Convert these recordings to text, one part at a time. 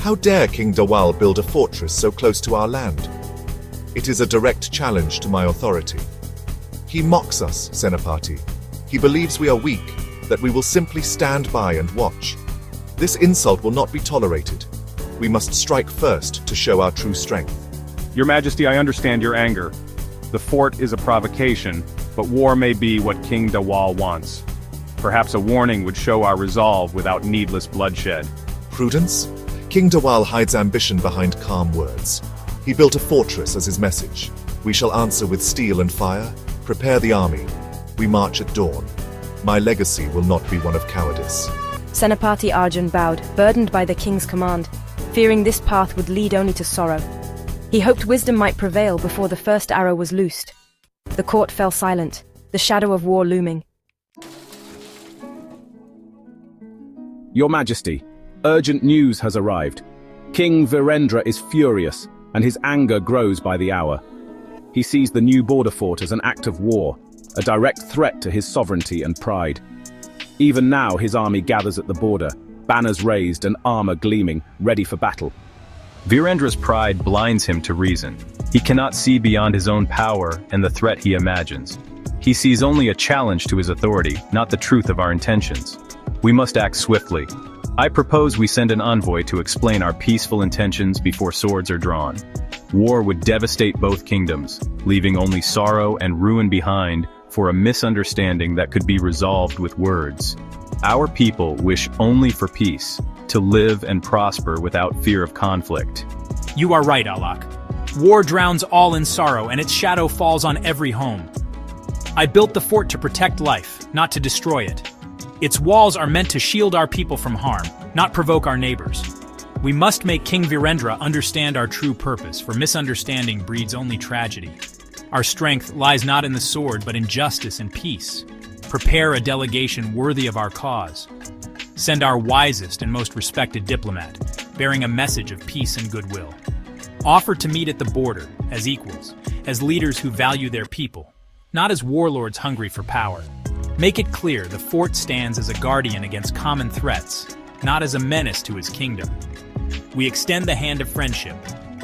How dare King Dawal build a fortress so close to our land? It is a direct challenge to my authority. He mocks us, Senapati. He believes we are weak, that we will simply stand by and watch. This insult will not be tolerated. We must strike first to show our true strength. Your Majesty, I understand your anger. The fort is a provocation, but war may be what King Dawal wants. Perhaps a warning would show our resolve without needless bloodshed. Prudence? King Dawal hides ambition behind calm words. He built a fortress as his message. We shall answer with steel and fire. Prepare the army. We march at dawn. My legacy will not be one of cowardice. Senapati Arjun bowed, burdened by the king's command, fearing this path would lead only to sorrow. He hoped wisdom might prevail before the first arrow was loosed. The court fell silent, the shadow of war looming. Your Majesty, urgent news has arrived. King Virendra is furious, and his anger grows by the hour. He sees the new border fort as an act of war, a direct threat to his sovereignty and pride. Even now his army gathers at the border, banners raised and armor gleaming, ready for battle. Virendra's pride blinds him to reason. He cannot see beyond his own power and the threat he imagines. He sees only a challenge to his authority, not the truth of our intentions. We must act swiftly. I propose we send an envoy to explain our peaceful intentions before swords are drawn. War would devastate both kingdoms, leaving only sorrow and ruin behind for a misunderstanding that could be resolved with words. Our people wish only for peace, to live and prosper without fear of conflict. You are right, Alak. War drowns all in sorrow, and its shadow falls on every home. I built the fort to protect life, not to destroy it. Its walls are meant to shield our people from harm, not provoke our neighbors. We must make King Virendra understand our true purpose, for misunderstanding breeds only tragedy. Our strength lies not in the sword, but in justice and peace. Prepare a delegation worthy of our cause. Send our wisest and most respected diplomat, bearing a message of peace and goodwill. Offer to meet at the border, as equals, as leaders who value their people, not as warlords hungry for power. Make it clear the fort stands as a guardian against common threats, not as a menace to his kingdom. We extend the hand of friendship,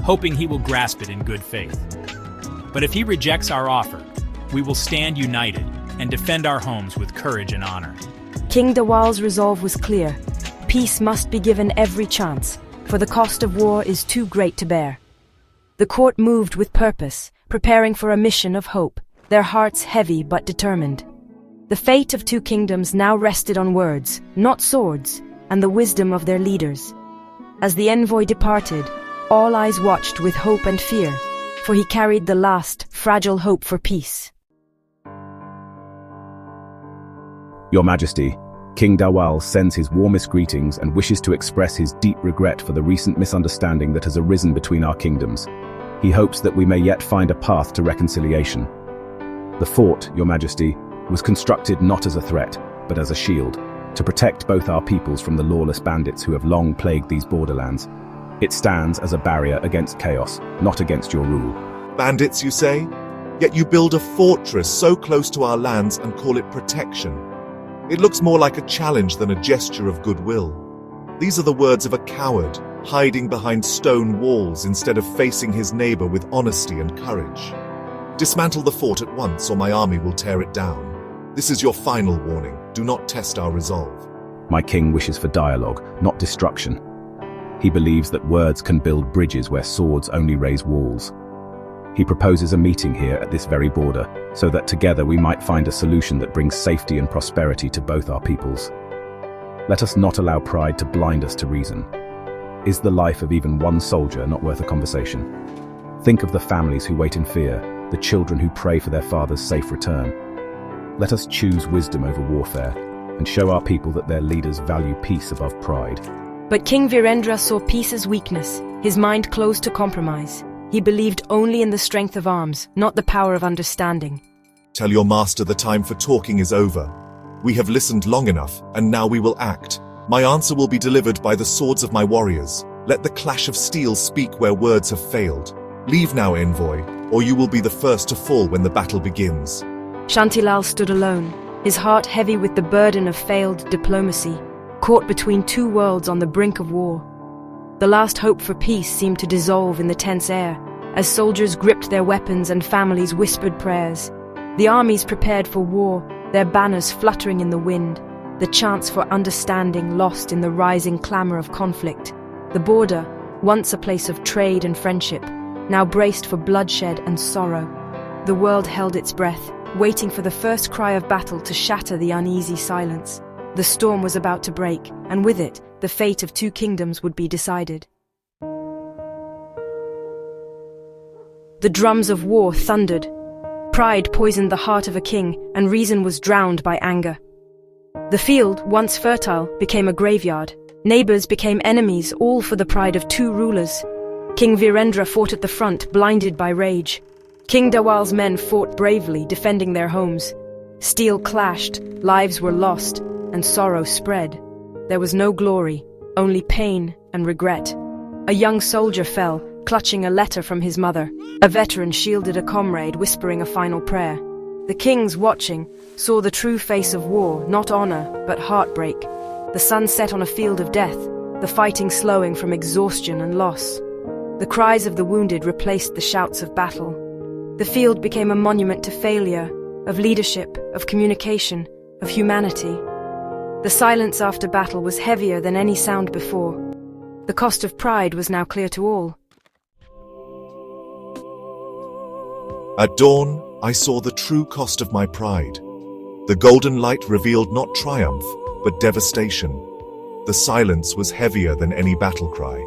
hoping he will grasp it in good faith. But if he rejects our offer, we will stand united and defend our homes with courage and honor. King Dawal's resolve was clear. Peace must be given every chance, for the cost of war is too great to bear. The court moved with purpose, preparing for a mission of hope, their hearts heavy but determined. The fate of two kingdoms now rested on words, not swords, and the wisdom of their leaders. As the envoy departed, all eyes watched with hope and fear, for he carried the last, fragile hope for peace. Your Majesty, King Dawal sends his warmest greetings and wishes to express his deep regret for the recent misunderstanding that has arisen between our kingdoms. He hopes that we may yet find a path to reconciliation. The fort, Your Majesty, was constructed not as a threat, but as a shield, to protect both our peoples from the lawless bandits who have long plagued these borderlands. It stands as a barrier against chaos, not against your rule. Bandits, you say? Yet you build a fortress so close to our lands and call it protection. It looks more like a challenge than a gesture of goodwill. These are the words of a coward, hiding behind stone walls instead of facing his neighbor with honesty and courage. Dismantle the fort at once, or my army will tear it down. This is your final warning. Do not test our resolve. My king wishes for dialogue, not destruction. He believes that words can build bridges where swords only raise walls. He proposes a meeting here at this very border, so that together we might find a solution that brings safety and prosperity to both our peoples. Let us not allow pride to blind us to reason. Is the life of even one soldier not worth a conversation? Think of the families who wait in fear, the children who pray for their father's safe return. Let us choose wisdom over warfare, and show our people that their leaders value peace above pride. But King Virendra saw peace as weakness, his mind closed to compromise. He believed only in the strength of arms, not the power of understanding. Tell your master the time for talking is over. We have listened long enough, and now we will act. My answer will be delivered by the swords of my warriors. Let the clash of steel speak where words have failed. Leave now, envoy, or you will be the first to fall when the battle begins. Shantilal stood alone, his heart heavy with the burden of failed diplomacy, caught between two worlds on the brink of war. The last hope for peace seemed to dissolve in the tense air, as soldiers gripped their weapons and families whispered prayers. The armies prepared for war, their banners fluttering in the wind, the chance for understanding lost in the rising clamor of conflict. The border, once a place of trade and friendship, now braced for bloodshed and sorrow. The world held its breath, waiting for the first cry of battle to shatter the uneasy silence. The storm was about to break, and with it, the fate of two kingdoms would be decided. The drums of war thundered. Pride poisoned the heart of a king, and reason was drowned by anger. The field, once fertile, became a graveyard. Neighbors became enemies, all for the pride of two rulers. King Virendra fought at the front, blinded by rage. King Dawal's men fought bravely, defending their homes. Steel clashed, lives were lost, and sorrow spread. There was no glory, only pain and regret. A young soldier fell, clutching a letter from his mother. A veteran shielded a comrade, whispering a final prayer. The kings, watching, saw the true face of war, not honor, but heartbreak. The sun set on a field of death, the fighting slowing from exhaustion and loss. The cries of the wounded replaced the shouts of battle. The field became a monument to failure, of leadership, of communication, of humanity. The silence after battle was heavier than any sound before. The cost of pride was now clear to all. At dawn, I saw the true cost of my pride. The golden light revealed not triumph, but devastation. The silence was heavier than any battle cry,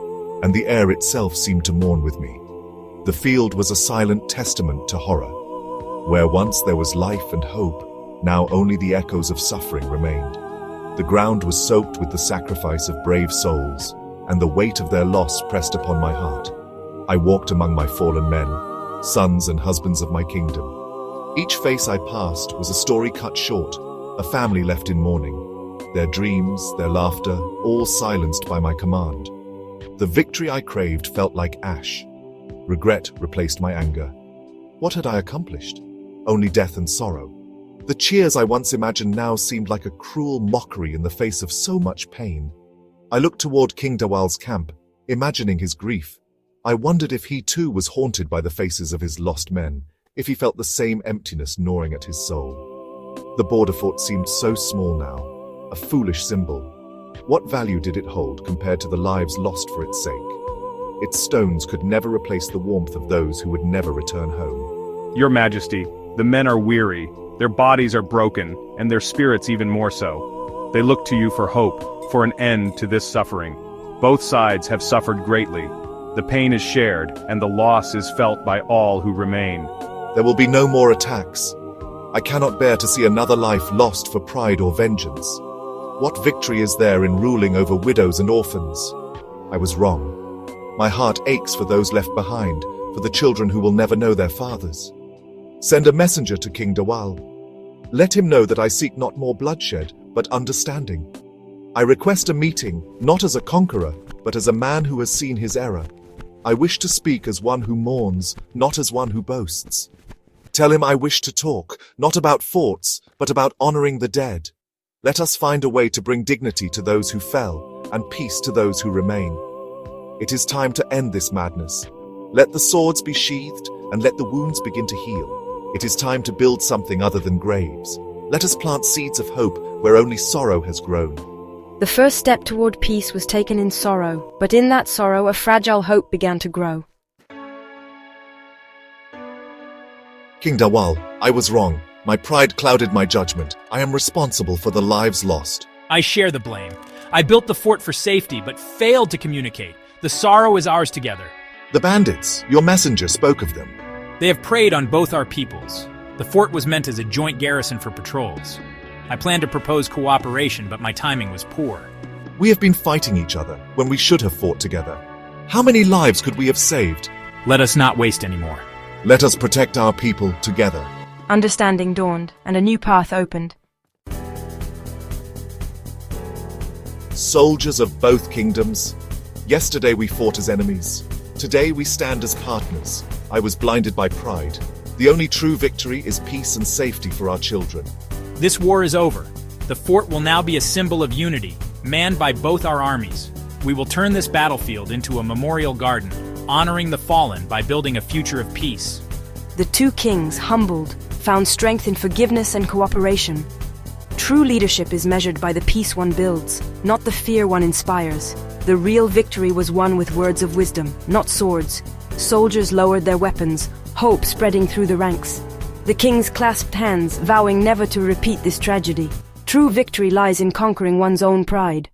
and the air itself seemed to mourn with me. The field was a silent testament to horror. Where once there was life and hope, now only the echoes of suffering remained. The ground was soaked with the sacrifice of brave souls, and the weight of their loss pressed upon my heart. I walked among my fallen men, sons and husbands of my kingdom. Each face I passed was a story cut short, a family left in mourning, their dreams, their laughter, all silenced by my command. The victory I craved felt like ash. Regret replaced my anger. What had I accomplished? Only death and sorrow. The cheers I once imagined now seemed like a cruel mockery in the face of so much pain. I looked toward King Dawal's camp, imagining his grief. I wondered if he too was haunted by the faces of his lost men, if he felt the same emptiness gnawing at his soul. The border fort seemed so small now, a foolish symbol. What value did it hold compared to the lives lost for its sake? Its stones could never replace the warmth of those who would never return home. Your Majesty, the men are weary, their bodies are broken, and their spirits even more so. They look to you for hope, for an end to this suffering. Both sides have suffered greatly. The pain is shared, and the loss is felt by all who remain. There will be no more attacks. I cannot bear to see another life lost for pride or vengeance. What victory is there in ruling over widows and orphans? I was wrong. My heart aches for those left behind, for the children who will never know their fathers. Send a messenger to King Dawal. Let him know that I seek not more bloodshed, but understanding. I request a meeting, not as a conqueror, but as a man who has seen his error. I wish to speak as one who mourns, not as one who boasts. Tell him I wish to talk, not about forts, but about honoring the dead. Let us find a way to bring dignity to those who fell, and peace to those who remain. It is time to end this madness. Let the swords be sheathed, and let the wounds begin to heal. It is time to build something other than graves. Let us plant seeds of hope where only sorrow has grown. The first step toward peace was taken in sorrow, but in that sorrow a fragile hope began to grow. King Dawal, I was wrong. My pride clouded my judgment. I am responsible for the lives lost. I share the blame. I built the fort for safety, but failed to communicate. The sorrow is ours together. The bandits, your messenger spoke of them. They have preyed on both our peoples. The fort was meant as a joint garrison for patrols. I planned to propose cooperation, but my timing was poor. We have been fighting each other when we should have fought together. How many lives could we have saved? Let us not waste any more. Let us protect our people together. Understanding dawned, and a new path opened. Soldiers of both kingdoms, yesterday we fought as enemies. Today we stand as partners. I was blinded by pride. The only true victory is peace and safety for our children. This war is over. The fort will now be a symbol of unity, manned by both our armies. We will turn this battlefield into a memorial garden, honoring the fallen by building a future of peace. The two kings, humbled, found strength in forgiveness and cooperation. True leadership is measured by the peace one builds, not the fear one inspires. The real victory was won with words of wisdom, not swords. Soldiers lowered their weapons, hope spreading through the ranks. The kings clasped hands, vowing never to repeat this tragedy. True victory lies in conquering one's own pride.